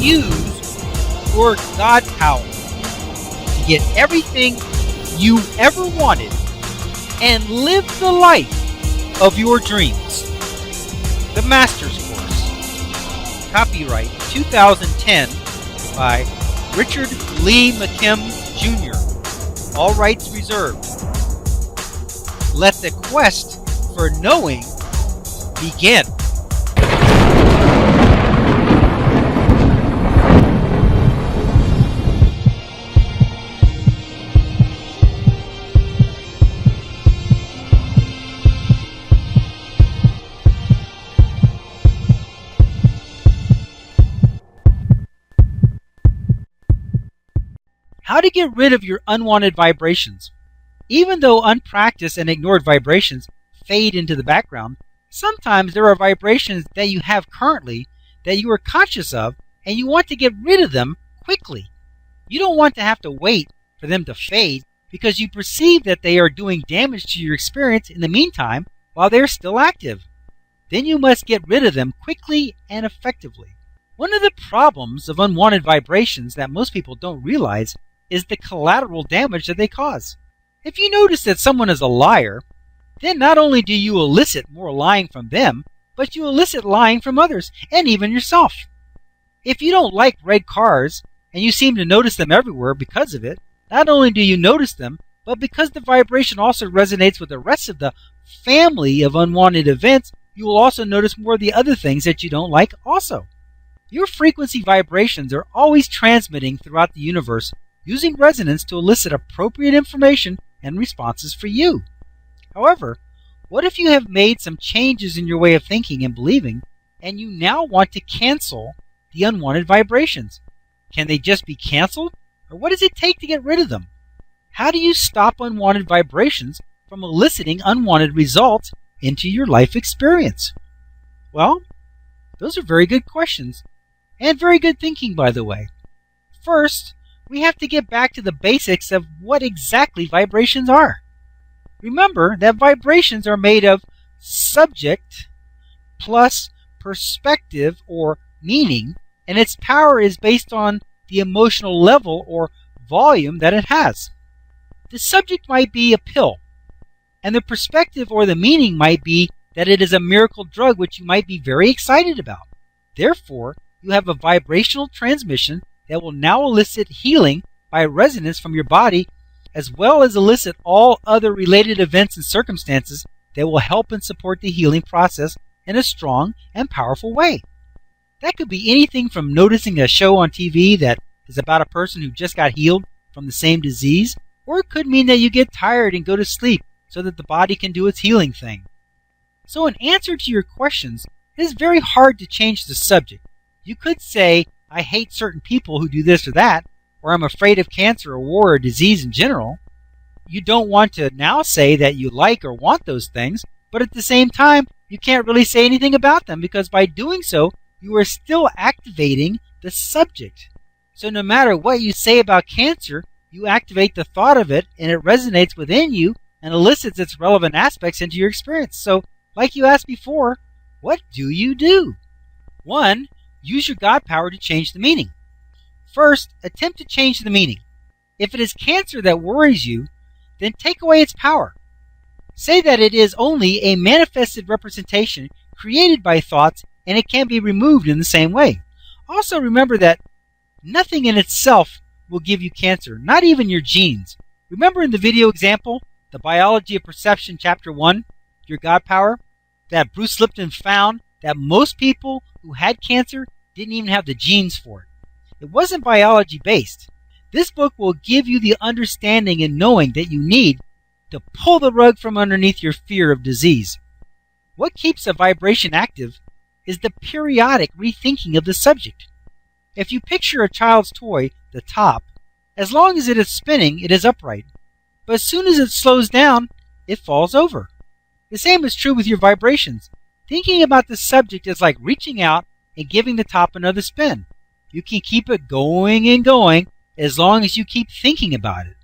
use your God power to get everything you ever wanted and live the life of your dreams. The Master's Course. Copyright 2010 by Richard Lee McKim Jr. All rights reserved. Let the quest for knowing begin. How to get rid of your unwanted vibrations. Even though unpracticed and ignored vibrations fade into the background, sometimes there are vibrations that you have currently that you are conscious of and you want to get rid of them quickly. You don't want to have to wait for them to fade because you perceive that they are doing damage to your experience in the meantime while they are still active. Then you must get rid of them quickly and effectively. One of the problems of unwanted vibrations that most people don't realize is the collateral damage that they cause. If you notice that someone is a liar, then not only do you elicit more lying from them, but you elicit lying from others, and even yourself. If you don't like red cars, and you seem to notice them everywhere because of it, not only do you notice them, but because the vibration also resonates with the rest of the family of unwanted events, you will also notice more of the other things that you don't like also. Your frequency vibrations are always transmitting throughout the universe, using resonance to elicit appropriate information and responses for you. However, what if you have made some changes in your way of thinking and believing, and you now want to cancel the unwanted vibrations? Can they just be canceled, or what does it take to get rid of them? How do you stop unwanted vibrations from eliciting unwanted results into your life experience? Well, those are very good questions, and very good thinking, by the way. First, we have to get back to the basics of what exactly vibrations are. Remember that vibrations are made of subject plus perspective or meaning, and its power is based on the emotional level or volume that it has. The subject might be a pill, and the perspective or the meaning might be that it is a miracle drug which you might be very excited about. Therefore, you have a vibrational transmission that will now elicit healing by resonance from your body, as well as elicit all other related events and circumstances that will help and support the healing process in a strong and powerful way. That could be anything from noticing a show on TV that is about a person who just got healed from the same disease, or it could mean that you get tired and go to sleep so that the body can do its healing thing. So in answer to your questions, it is very hard to change the subject. You could say, I hate certain people who do this or that, or I'm afraid of cancer or war or disease in general. You don't want to now say that you like or want those things, but at the same time, you can't really say anything about them because by doing so, you are still activating the subject. So no matter what you say about cancer, you activate the thought of it and it resonates within you and elicits its relevant aspects into your experience. So, like you asked before, what do you do? 1. Use your God power to change the meaning. First, attempt to change the meaning. If it is cancer that worries you, then take away its power. Say that it is only a manifested representation created by thoughts and it can be removed in the same way. Also remember that nothing in itself will give you cancer, not even your genes. Remember in the video example, The Biology of Perception, Chapter 1, Your God Power, that Bruce Lipton found that most people who had cancer didn't even have the genes for it. It wasn't biology based. This book will give you the understanding and knowing that you need to pull the rug from underneath your fear of disease. What keeps a vibration active is the periodic rethinking of the subject. If you picture a child's toy, the top, as long as it is spinning, it is upright. But as soon as it slows down, it falls over. The same is true with your vibrations. Thinking about the subject is like reaching out and giving the top another spin. You can keep it going and going as long as you keep thinking about it.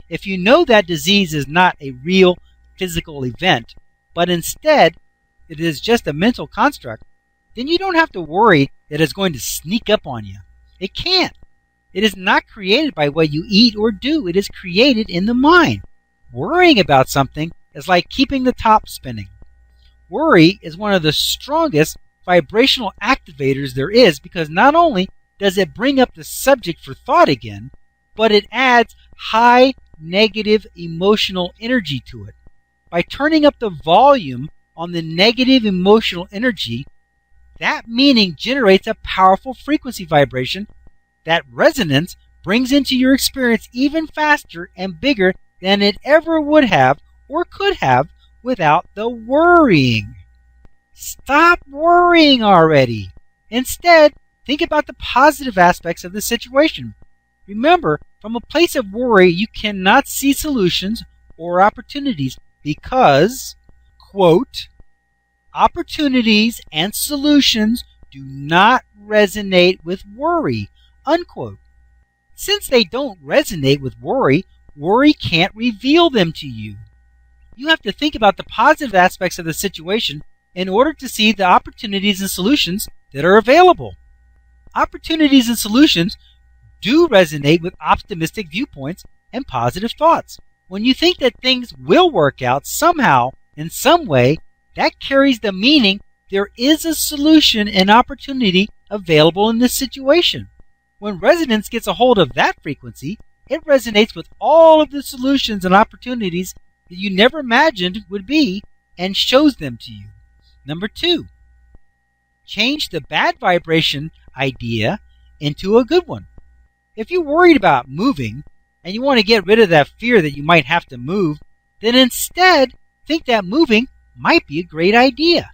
If you know that disease is not a real physical event, but instead it is just a mental construct, then you don't have to worry that it's going to sneak up on you. It can't. It is not created by what you eat or do. It is created in the mind. Worrying about something is like keeping the top spinning. Worry is one of the strongest vibrational activators there is because not only does it bring up the subject for thought again, but it adds high negative emotional energy to it. By turning up the volume on the negative emotional energy, that meaning generates a powerful frequency vibration that resonance brings into your experience even faster and bigger than it ever would have or could have without the worrying. Stop worrying already. Instead, think about the positive aspects of the situation. Remember, from a place of worry, you cannot see solutions or opportunities because, quote, opportunities and solutions do not resonate with worry, unquote. Since they don't resonate with worry, worry can't reveal them to you. You have to think about the positive aspects of the situation in order to see the opportunities and solutions that are available. Opportunities and solutions do resonate with optimistic viewpoints and positive thoughts. When you think that things will work out somehow, in some way, that carries the meaning there is a solution and opportunity available in this situation. When resonance gets a hold of that frequency, it resonates with all of the solutions and opportunities that you never imagined would be and shows them to you. Number 2, change the bad vibration idea into a good one. If you're worried about moving and you want to get rid of that fear that you might have to move, then instead think that moving might be a great idea.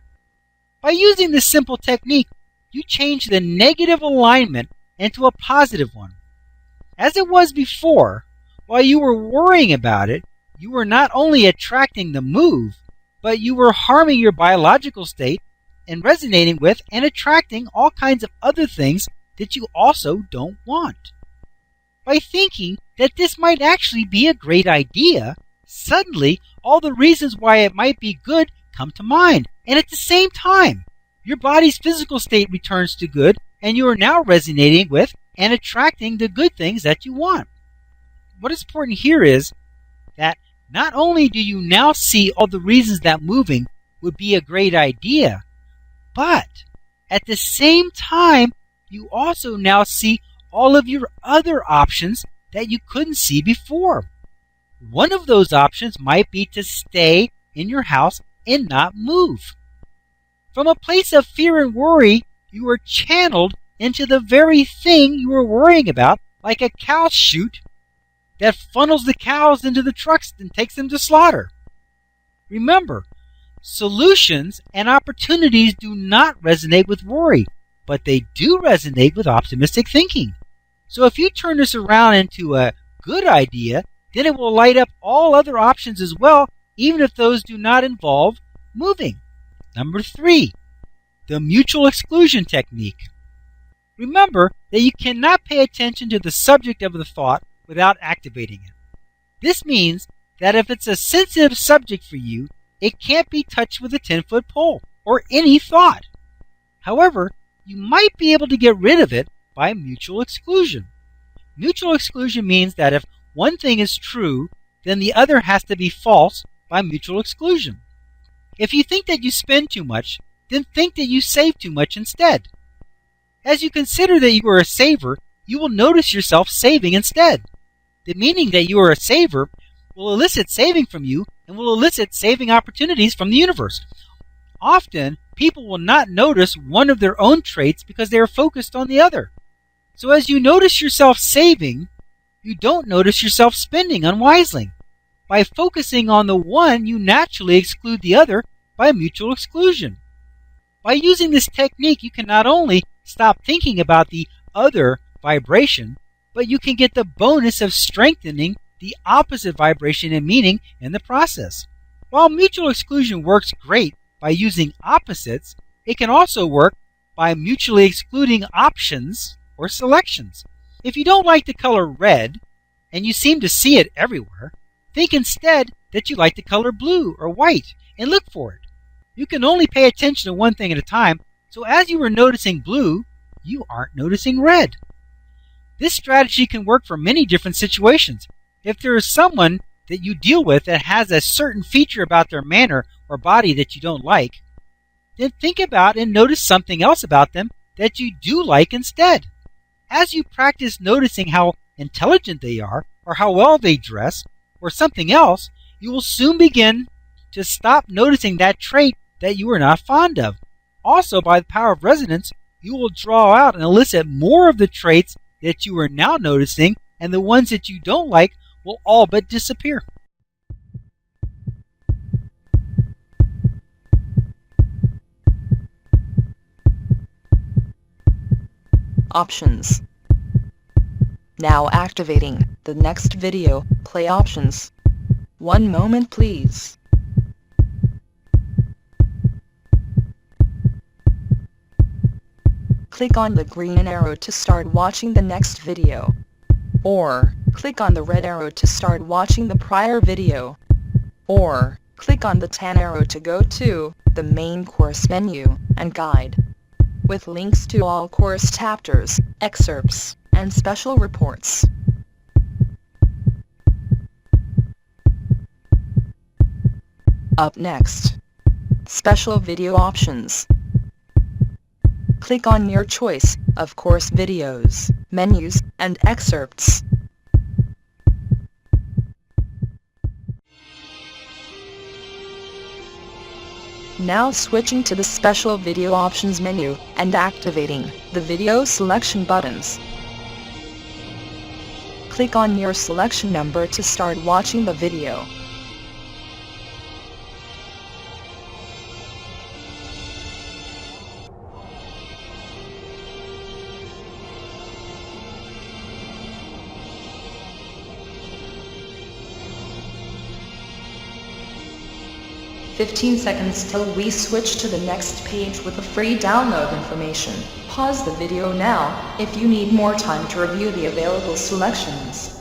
By using this simple technique, you change the negative alignment into a positive one. As it was before, while you were worrying about it, you were not only attracting the move, but you were harming your biological state and resonating with and attracting all kinds of other things that you also don't want. By thinking that this might actually be a great idea, suddenly all the reasons why it might be good come to mind. And at the same time, your body's physical state returns to good, and you are now resonating with and attracting the good things that you want. What is important here is that not only do you now see all the reasons that moving would be a great idea, but at the same time, you also now see all of your other options that you couldn't see before. One of those options might be to stay in your house and not move. From a place of fear and worry, you are channeled into the very thing you were worrying about, like a cow chute that funnels the cows into the trucks and takes them to slaughter. Remember, solutions and opportunities do not resonate with worry, but they do resonate with optimistic thinking. So if you turn this around into a good idea, then it will light up all other options as well, even if those do not involve moving. Number 3, the mutual exclusion technique. Remember that you cannot pay attention to the subject of the thought without activating it. This means that if it's a sensitive subject for you, it can't be touched with a 10-foot pole or any thought. However, you might be able to get rid of it by mutual exclusion. Mutual exclusion means that if one thing is true, then the other has to be false by mutual exclusion. If you think that you spend too much, then think that you save too much instead. As you consider that you are a saver, you will notice yourself saving instead. The meaning that you are a saver will elicit saving from you and will elicit saving opportunities from the universe. Often, people will not notice one of their own traits because they are focused on the other. So as you notice yourself saving, you don't notice yourself spending unwisely. By focusing on the one, you naturally exclude the other by mutual exclusion. By using this technique, you can not only stop thinking about the other vibration, but you can get the bonus of strengthening the opposite vibration and meaning in the process. While mutual exclusion works great by using opposites, it can also work by mutually excluding options or selections. If you don't like the color red, and you seem to see it everywhere, think instead that you like the color blue or white and look for it. You can only pay attention to one thing at a time, so as you are noticing blue, you aren't noticing red. This strategy can work for many different situations. If there is someone that you deal with that has a certain feature about their manner or body that you don't like, then think about and notice something else about them that you do like instead. As you practice noticing how intelligent they are, or how well they dress, or something else, you will soon begin to stop noticing that trait that you are not fond of. Also, by the power of resonance, you will draw out and elicit more of the traits that you are now noticing, and the ones that you don't like will all but disappear. Options. Now activating the next video, play options. One moment please. Click on the green arrow to start watching the next video. Or, click on the red arrow to start watching the prior video. Or, click on the tan arrow to go to the main course menu and guide, with links to all course chapters, excerpts, and special reports. Up next, special video options. Click on your choice of course videos, menus, and excerpts. Now switching to the special video options menu and activating the video selection buttons. Click on your selection number to start watching the video. "15 seconds till we switch to the next page with the free download information. Pause the video now if you need more time to review the available selections."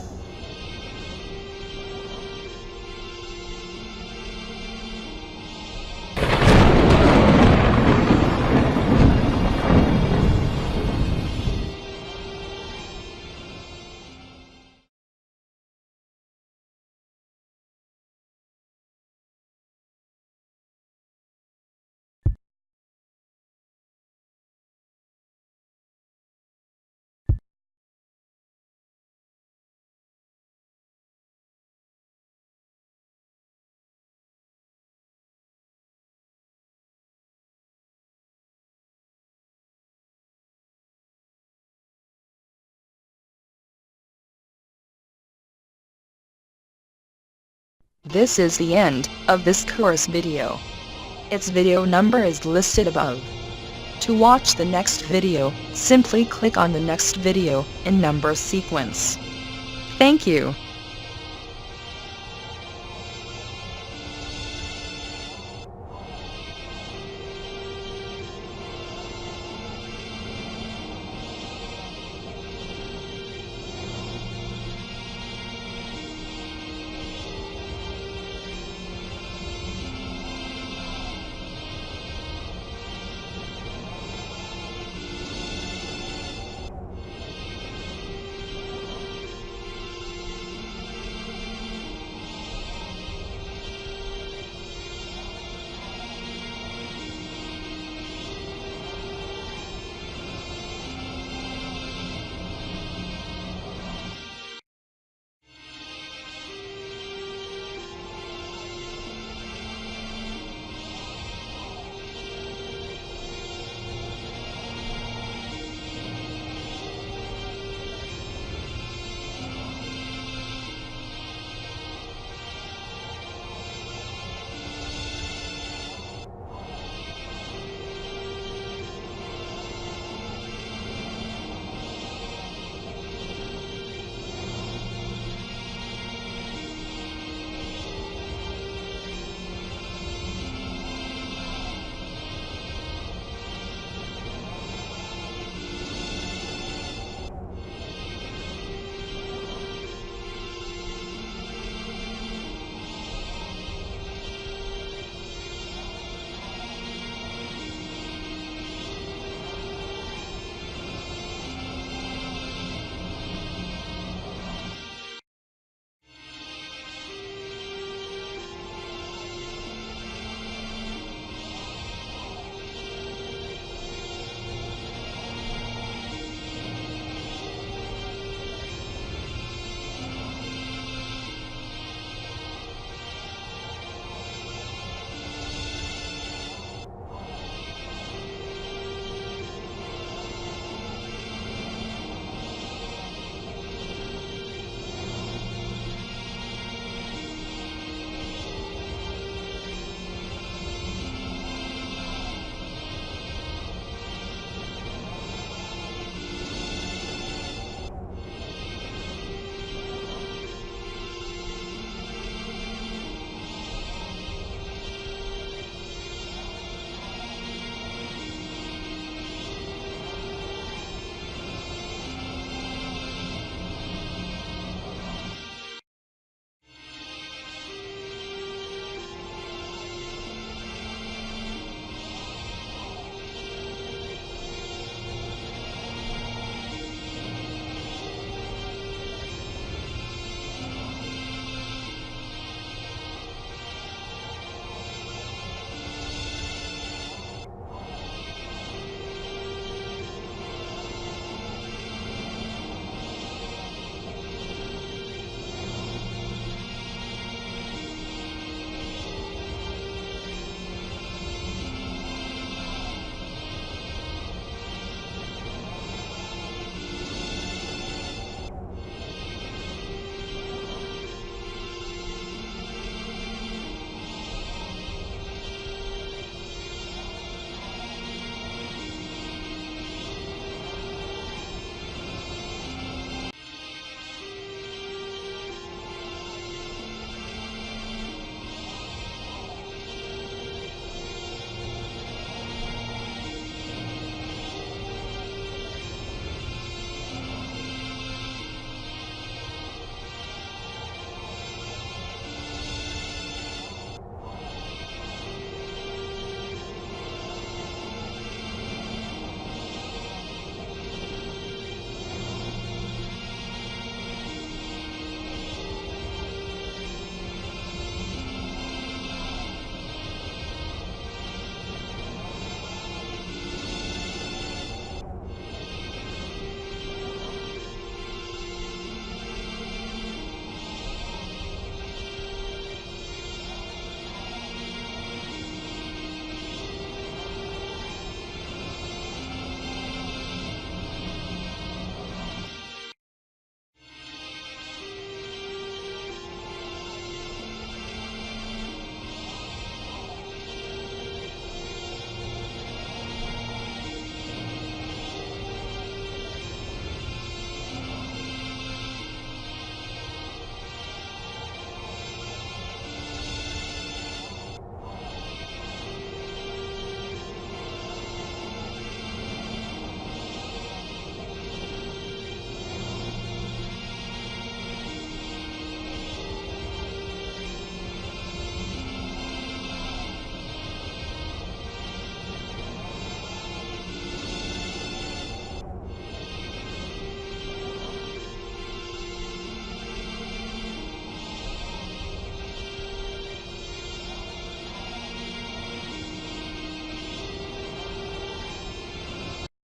This is the end of this course video. Its video number is listed above. To watch the next video, simply click on the next video in number sequence. Thank you.